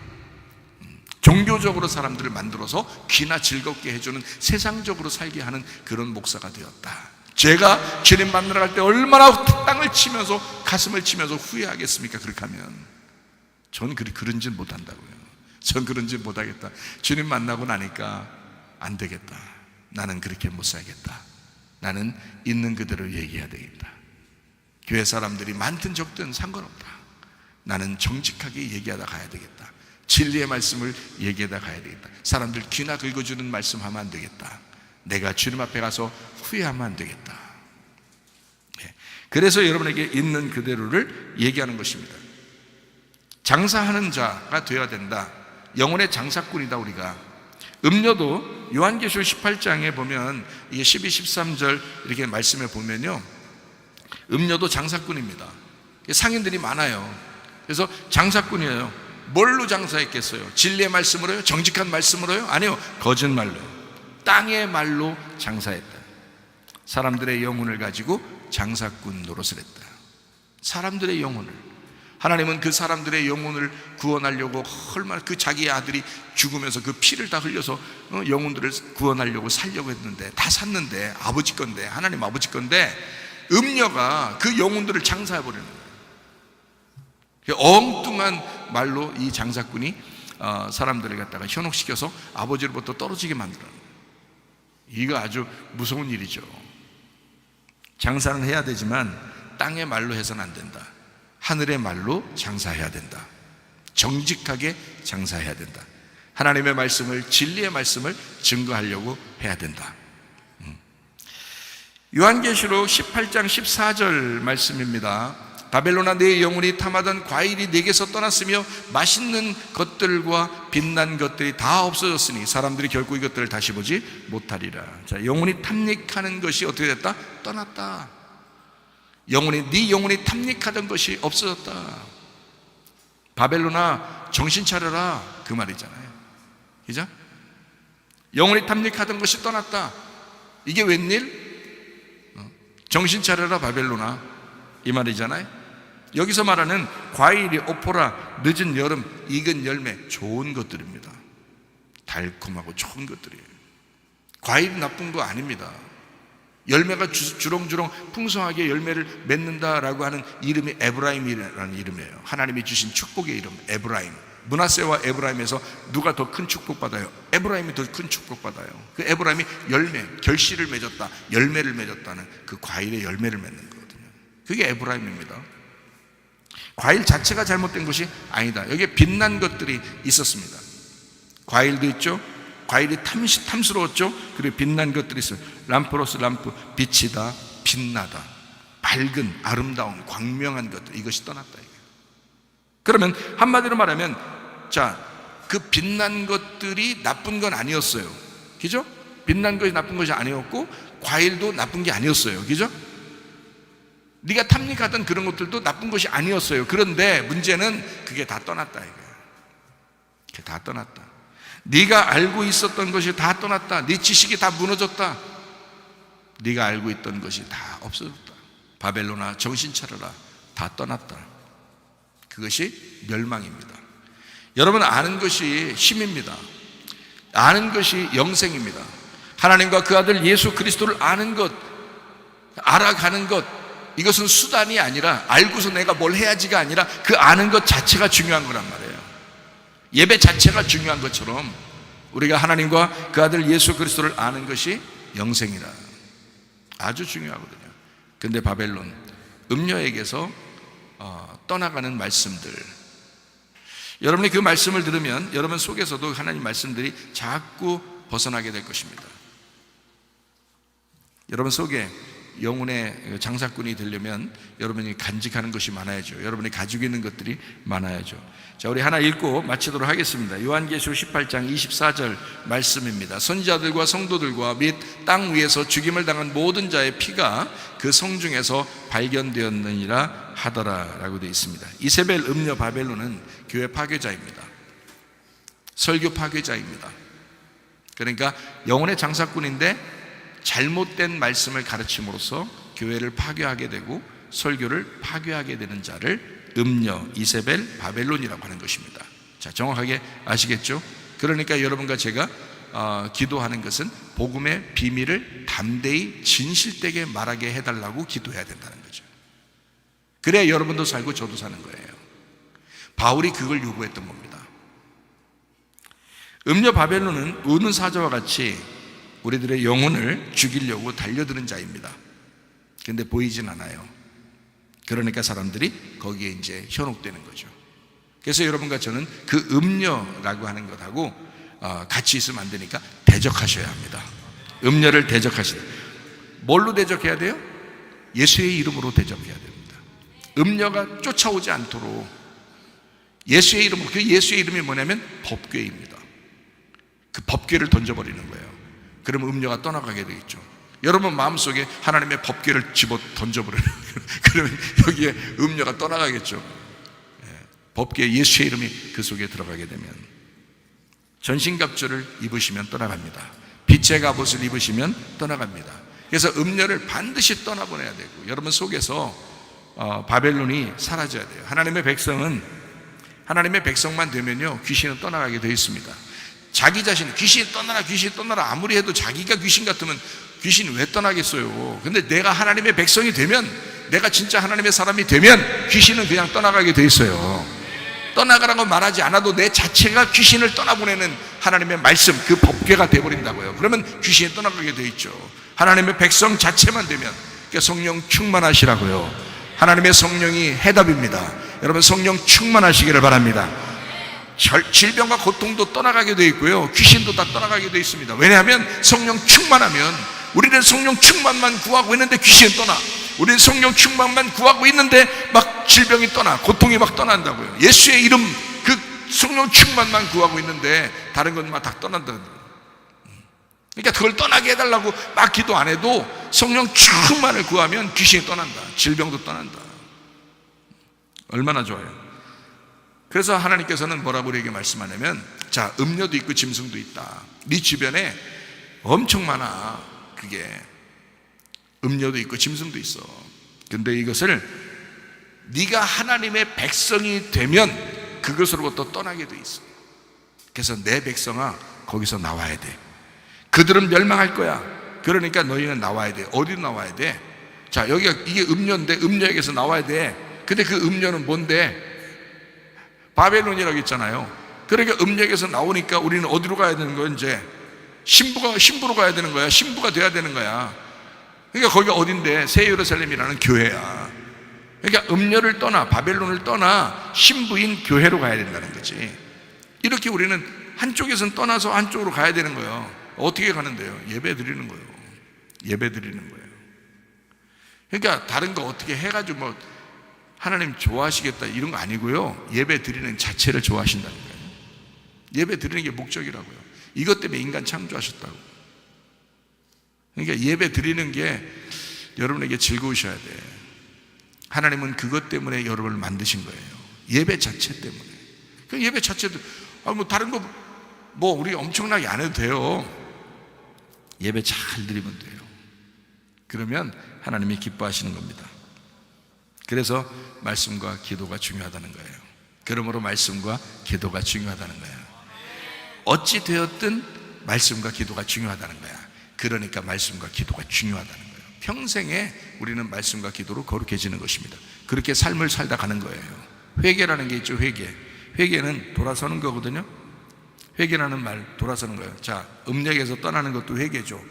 종교적으로 사람들을 만들어서 귀나 즐겁게 해주는 세상적으로 살게 하는 그런 목사가 되었다. 제가 주님 만나러 갈 때 얼마나 땅을 치면서 가슴을 치면서 후회하겠습니까? 그렇게 하면 전 그런 짓 못한다고요. 전 그런 짓 못하겠다. 주님 만나고 나니까 안 되겠다. 나는 그렇게 못 살겠다. 나는 있는 그대로 얘기해야 되겠다. 교회 사람들이 많든 적든 상관없다. 나는 정직하게 얘기하다 가야 되겠다. 진리의 말씀을 얘기하다 가야 되겠다. 사람들 귀나 긁어주는 말씀 하면 안 되겠다. 내가 주님 앞에 가서 후회하면 안 되겠다. 그래서 여러분에게 있는 그대로를 얘기하는 것입니다. 장사하는 자가 되어야 된다. 영혼의 장사꾼이다 우리가. 음료도 요한계시록 18장에 보면 이게 12, 13절 이렇게 말씀해 보면요, 음료도 장사꾼입니다. 상인들이 많아요. 그래서 장사꾼이에요. 뭘로 장사했겠어요? 진리의 말씀으로요? 정직한 말씀으로요? 아니요, 거짓말로요. 땅의 말로 장사했다. 사람들의 영혼을 가지고 장사꾼 노릇을 했다. 사람들의 영혼을. 하나님은 그 사람들의 영혼을 구원하려고 얼마나 그 자기의 아들이 죽으면서 그 피를 다 흘려서 영혼들을 구원하려고 살려고 했는데, 다 샀는데, 아버지 건데, 하나님 아버지 건데 음녀가 그 영혼들을 장사해버리는 거예요. 엉뚱한 말로 이 장사꾼이 사람들을 갖다가 현혹시켜서 아버지로부터 떨어지게 만들어요. 이거 아주 무서운 일이죠. 장사는 해야 되지만 땅의 말로 해서는 안 된다. 하늘의 말로 장사해야 된다. 정직하게 장사해야 된다. 하나님의 말씀을, 진리의 말씀을 증거하려고 해야 된다. 요한계시록 18장 14절 말씀입니다. 바벨론아, 내 영혼이 탐하던 과일이 내게서 떠났으며 맛있는 것들과 빛난 것들이 다 없어졌으니 사람들이 결코 이것들을 다시 보지 못하리라. 자, 영혼이 탐닉하는 것이 어떻게 됐다? 떠났다. 네 영혼이 탐닉하던 것이 없어졌다. 바벨론아, 정신 차려라, 그 말이잖아요. 그죠? 영혼이 탐닉하던 것이 떠났다. 이게 웬일? 정신 차려라 바벨론아, 이 말이잖아요. 여기서 말하는 과일이 오포라, 늦은 여름, 익은 열매, 좋은 것들입니다. 달콤하고 좋은 것들이에요. 과일이 나쁜 거 아닙니다. 열매가 주렁주렁 풍성하게 열매를 맺는다라고 하는 이름이 에브라임이라는 이름이에요. 하나님이 주신 축복의 이름, 에브라임. 므낫세와 에브라임에서 누가 더 큰 축복받아요? 에브라임이 더 큰 축복받아요. 그 에브라임이 열매, 결실을 맺었다, 열매를 맺었다는 그 과일의 열매를 맺는 거거든요. 그게 에브라임입니다. 과일 자체가 잘못된 것이 아니다. 여기에 빛난 것들이 있었습니다. 과일도 있죠. 과일이 탐스러웠죠. 그리고 빛난 것들이 있어요. 람프로스 람프, 빛이다, 빛나다, 밝은 아름다운 광명한 것들, 이것이 떠났다. 그러면 한마디로 말하면, 자, 그 빛난 것들이 나쁜 건 아니었어요. 그죠? 빛난 것이 나쁜 것이 아니었고 과일도 나쁜 게 아니었어요. 그죠? 네가 탐닉하던 그런 것들도 나쁜 것이 아니었어요. 그런데 문제는 그게 다 떠났다 이거예요. 그게 다 떠났다. 네가 알고 있었던 것이 다 떠났다. 네 지식이 다 무너졌다. 네가 알고 있던 것이 다 없어졌다. 바벨론아, 정신 차려라. 다 떠났다. 그것이 멸망입니다. 여러분, 아는 것이 힘입니다. 아는 것이 영생입니다. 하나님과 그 아들 예수 그리스도를 아는 것, 알아가는 것, 이것은 수단이 아니라, 알고서 내가 뭘 해야지가 아니라 그 아는 것 자체가 중요한 거란 말이에요. 예배 자체가 중요한 것처럼 우리가 하나님과 그 아들 예수 그리스도를 아는 것이 영생이라. 아주 중요하거든요. 근데 바벨론, 음녀에게서 떠나가는 말씀들, 여러분이 그 말씀을 들으면 여러분 속에서도 하나님 말씀들이 자꾸 벗어나게 될 것입니다. 여러분 속에 영혼의 장사꾼이 되려면 여러분이 간직하는 것이 많아야죠. 여러분이 가지고 있는 것들이 많아야죠. 자, 우리 하나 읽고 마치도록 하겠습니다. 요한계시록 18장 24절 말씀입니다. 선지자들과 성도들과 및 땅 위에서 죽임을 당한 모든 자의 피가 그 성중에서 발견되었느니라 하더라 라고 되어 있습니다. 이세벨 음녀 바벨론은 교회 파괴자입니다. 설교 파괴자입니다. 그러니까 영혼의 장사꾼인데 잘못된 말씀을 가르침으로써 교회를 파괴하게 되고 설교를 파괴하게 되는 자를 음녀, 이세벨, 바벨론이라고 하는 것입니다. 자, 정확하게 아시겠죠? 그러니까 여러분과 제가 기도하는 것은 복음의 비밀을 담대히 진실되게 말하게 해달라고 기도해야 된다는 거죠. 그래야 여러분도 살고 저도 사는 거예요. 바울이 그걸 요구했던 겁니다. 음녀 바벨론은 우는 사자와 같이 우리들의 영혼을 죽이려고 달려드는 자입니다. 그런데 보이진 않아요. 그러니까 사람들이 거기에 이제 현혹되는 거죠. 그래서 여러분과 저는 그 음녀라고 하는 것하고 같이 있으면 안 되니까 대적하셔야 합니다. 음녀를 대적하시다. 뭘로 대적해야 돼요? 예수의 이름으로 대적해야 됩니다. 음녀가 쫓아오지 않도록 예수의 이름으로. 그 예수의 이름이 뭐냐면 법궤입니다. 그 법궤를 던져버리는 거예요. 그러면 음녀가 떠나가게 되겠죠. 여러분 마음속에 하나님의 법궤를 집어 던져버려요. 그러면 여기에 음녀가 떠나가겠죠. 법궤 예수의 이름이 그 속에 들어가게 되면, 전신갑주를 입으시면 떠나갑니다. 빛의 갑옷을 입으시면 떠나갑니다. 그래서 음녀를 반드시 떠나보내야 되고, 여러분 속에서 바벨론이 사라져야 돼요. 하나님의 백성만 되면요, 귀신은 떠나가게 되어 있습니다. 자기 자신, 귀신이 떠나라 아무리 해도 자기가 귀신 같으면 귀신이 왜 떠나겠어요? 근데 내가 하나님의 백성이 되면, 내가 진짜 하나님의 사람이 되면 귀신은 그냥 떠나가게 되어 있어요. 떠나가라고 말하지 않아도 내 자체가 귀신을 떠나보내는 하나님의 말씀, 그 법궤가 되어버린다고요. 그러면 귀신이 떠나가게 되어 있죠. 하나님의 백성 자체만 되면, 그러니까 성령 충만하시라고요. 하나님의 성령이 해답입니다. 여러분 성령 충만하시기를 바랍니다. 질병과 고통도 떠나가게 되어 있고요, 귀신도 다 떠나가게 되어 있습니다. 왜냐하면 성령 충만하면, 우리는 성령 충만만 구하고 있는데 귀신은 떠나, 우리는 성령 충만만 구하고 있는데 막 질병이 떠나, 고통이 막 떠난다고요. 예수의 이름, 그 성령 충만만 구하고 있는데 다른 것만 다 떠난다. 그러니까 그걸 떠나게 해달라고 막 기도 안 해도 성령 충만을 구하면 귀신이 떠난다, 질병도 떠난다. 얼마나 좋아요. 그래서 하나님께서는 뭐라고 우리에게 말씀하냐면, 자, 음료도 있고 짐승도 있다. 네 주변에 엄청 많아. 그게 음료도 있고 짐승도 있어. 근데 이것을 네가 하나님의 백성이 되면 그것으로부터 떠나게 돼 있어. 그래서 내 백성아, 거기서 나와야 돼. 그들은 멸망할 거야. 그러니까 너희는 나와야 돼. 어디로 나와야 돼? 자, 여기가 이게 음료인데 음료에게서 나와야 돼. 근데 그 음료는 뭔데? 바벨론이라고 했잖아요. 그러니까 음료에게서 나오니까 우리는 어디로 가야 되는 거야? 이제 신부로 가야 되는 거야. 신부가 돼야 되는 거야. 그러니까 거기가 어딘데? 새 예루살렘이라는 교회야. 그러니까 음료를 떠나, 바벨론을 떠나 신부인 교회로 가야 된다는 거지. 이렇게 우리는 한쪽에서는 떠나서 한쪽으로 가야 되는 거예요. 어떻게 가는데요? 예배 드리는 거예요. 예배 드리는 거예요. 그러니까 다른 거 어떻게 해가지고 뭐 하나님 좋아하시겠다 이런 거 아니고요, 예배 드리는 자체를 좋아하신다는 거예요. 예배 드리는 게 목적이라고요. 이것 때문에 인간 창조하셨다고. 그러니까 예배 드리는 게 여러분에게 즐거우셔야 돼. 하나님은 그것 때문에 여러분을 만드신 거예요. 예배 자체 때문에. 그 예배 자체도 뭐 다른 거 뭐 우리 엄청나게 안 해도 돼요. 예배 잘 드리면 돼요. 그러면 하나님이 기뻐하시는 겁니다. 그래서 말씀과 기도가 중요하다는 거예요. 그러므로 말씀과 기도가 중요하다는 거예요. 어찌 되었든 말씀과 기도가 중요하다는 거야. 그러니까 말씀과 기도가 중요하다는 거예요. 평생에 우리는 말씀과 기도로 거룩해지는 것입니다. 그렇게 삶을 살다 가는 거예요. 회개라는 게 있죠. 회개는 돌아서는 거거든요. 회개라는 말, 돌아서는 거예요. 자, 음력에서 떠나는 것도 회개죠.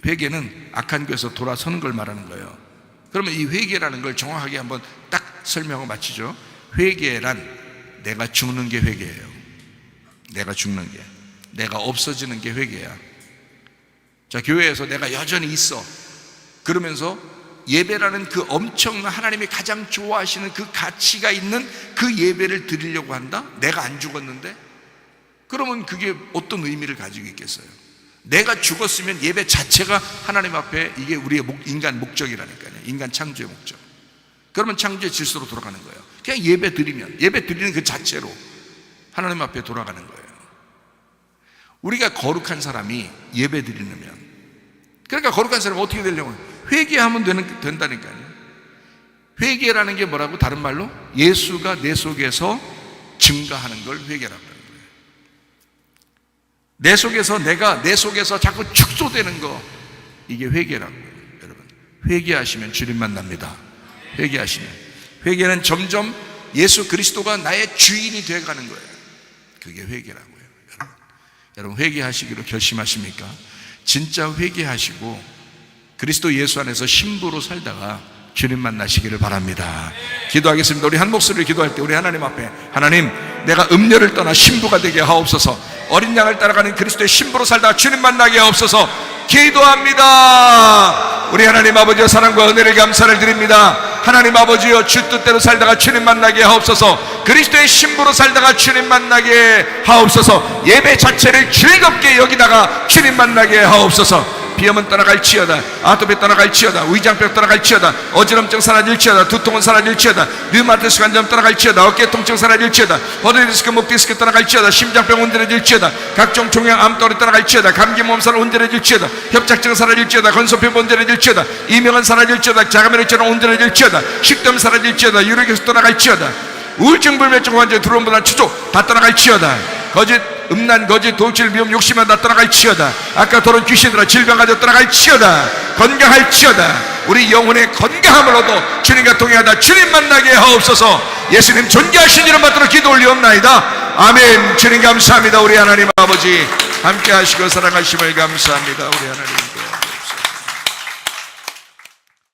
회개는 악한 교에서 돌아서는 걸 말하는 거예요. 그러면 이 회개라는 걸 정확하게 한번 딱 설명하고 마치죠. 회개란 내가 죽는 게 회개예요. 내가 죽는 게, 내가 없어지는 게 회개야. 자, 교회에서 내가 여전히 있어. 그러면서 예배라는 그 엄청난 하나님이 가장 좋아하시는 그 가치가 있는 그 예배를 드리려고 한다? 내가 안 죽었는데? 그러면 그게 어떤 의미를 가지고 있겠어요? 내가 죽었으면 예배 자체가 하나님 앞에 이게 우리의 인간 목적이라니까요. 인간 창조의 목적. 그러면 창조의 질서로 돌아가는 거예요. 그냥 예배 드리는 그 자체로 하나님 앞에 돌아가는 거예요. 우리가 거룩한 사람이 예배 드리면, 그러니까 거룩한 사람이 어떻게 되려고? 회개하면 된다니까요. 회개라는 게 뭐라고? 다른 말로 예수가 내 속에서 증가하는 걸 회개라고 하는 거예요. 내 속에서 자꾸 축소되는 거, 이게 회개라고요. 여러분, 회개하시면 주님 만납니다. 회개는 점점 예수 그리스도가 나의 주인이 되어가는 거예요. 그게 회개라고요. 여러분 회개하시기로 결심하십니까? 진짜 회개하시고 그리스도 예수 안에서 신부로 살다가 주님 만나시기를 바랍니다. 기도하겠습니다. 우리 한 목소리를 기도할 때 우리 하나님 앞에, 하나님, 내가 음녀를 떠나 신부가 되게 하옵소서. 어린 양을 따라가는 그리스도의 신부로 살다가 주님 만나게 하옵소서. 기도합니다. 우리 하나님 아버지의 사랑과 은혜를 감사를 드립니다. 하나님 아버지여, 주 뜻대로 살다가 주님 만나게 하옵소서. 그리스도의 신부로 살다가 주님 만나게 하옵소서. 예배 자체를 즐겁게 여기다가 주님 만나게 하옵소서. 비염은 떠나갈지어다. 아토피 떠나갈지어다. 위장병 떠나갈지어다. 어지럼증 사라질지어다. 두통은 사라질지어다. 류마티스 관절 떠나갈지어다. 어깨 통증 사라질지어다. 허리디스크, 목디스크 떠나갈지어다. 심장병 온전해질지어다. 각종 종양 암tor이 떠나갈지어다. 감기 몸살 온전해질지어다. 협착증 사라질지어다. 건소표 온전해질지어다. 이명은 사라질지어다. 자가면역질환 온전해질지어다. 식도염 사라질지어다. 유력에서 떠나갈지어다. 우울증, 불면증 환자, 두려움보다 추적 다 떠나갈지어다. 거짓, 음란, 거짓, 도칠, 미움, 욕심은 다 떠나갈지어다. 아까 도론 귀신들아 질병 가져 떠나갈지어다. 건강할지어다. 우리 영혼의 건강함을 얻어 주님과 동행하다 주님 만나게 하옵소서. 예수님 존귀하신 이름 받들어 기도 올리옵나이다. 아멘. 주님 감사합니다. 우리 하나님 아버지 함께 하시고 사랑하심을 감사합니다. 우리 하나님